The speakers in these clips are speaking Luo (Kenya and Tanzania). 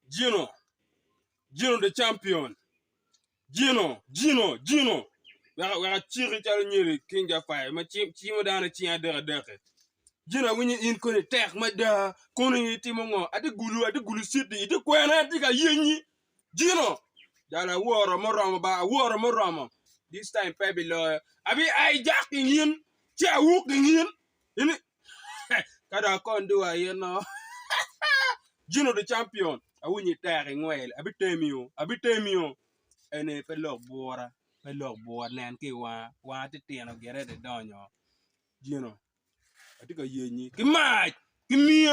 Gino the champion. Gino. Waka chiri chari nyiri kinja fire. Ma chimo dana chia dere. Gino winyi in kone tek ma da kone iti mongo. Ati gulu sidi. Iti kwena ati ka yenyi. Gino. Jala woro morama. This time pebi lawyer. Abi hijacking yin. Chia walking yin. Ini. Kada kondu wa no. Gino the champion. I win you tearing well. I be temio. And if a look board, Nanki wa to ten get it done, Gino. I think a year. Give me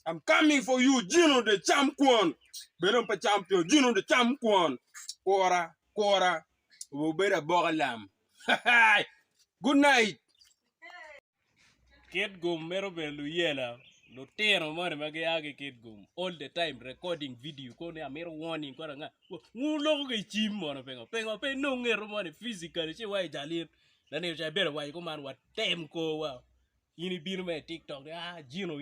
I'm coming for you, Gino the champion. Better champion, Gino the champion. Quora. We better bog lamb. Good night. Kid Gum mero be luyela. No tero mane magayage Kid Gum all the time recording video kone amero warning kwa nga ngulo ke chim mono pengo no ngero mane physical che wai jalir na ne cha bere wai ko man wa tem ko wa ini bir me TikTok Gino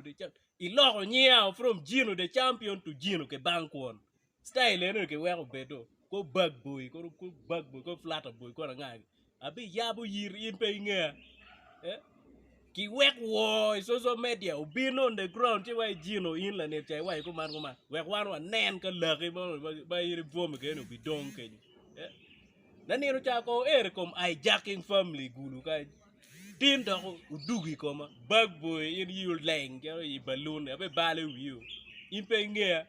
the champ iloro nyao from Gino the champion to Gino ke bank one style eno ke wa bedo ko bug boy ko flat boy ko nga abi yabu yir in pe nga ki wek wo social media been on the ground che wai Gino in la ne chai wai ko man wek wan nen ka lagi ba yiri vom ke no bi don ke na ni ro cha ko kom hijacking family gulu ka tin do udugi ko ma bug boy in you leng ke i balloon abe bale wiu in pe nge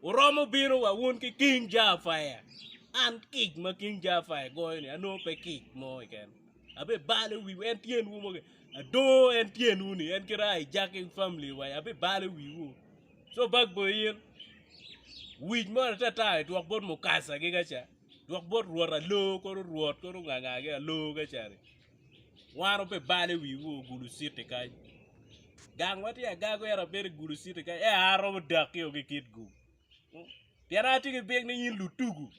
Oromo biro wa won ki King Jafire and kick ma King Jafire go ni ano pe kick mo again abe bale wi en tien wu mo ado en tien wu ni en kira hijacking family wa abe bale wi wu so bag boy yin wi mo ta dwak bot mo kasa ge gacha dwak bot ruora lo ko ruot ko nga ge lo gacha ri waro pe bale wi wu gulu site kai gang wati ya gago era ber gulu site kai aro dak yo ge Kid Gum tiara ti ge beg ni yin lutugu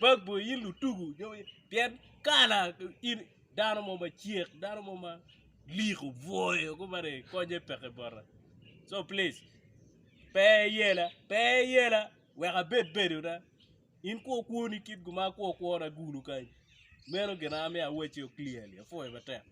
bag boy yin lutugu yo tien kala in dano mo ma chiek dano mo ma liku voyo ko bare ko je peke bora so please pay yela we ga bet da in ko ni Kid Gum ko na gulu kai mero gena me a weche clearly for e bata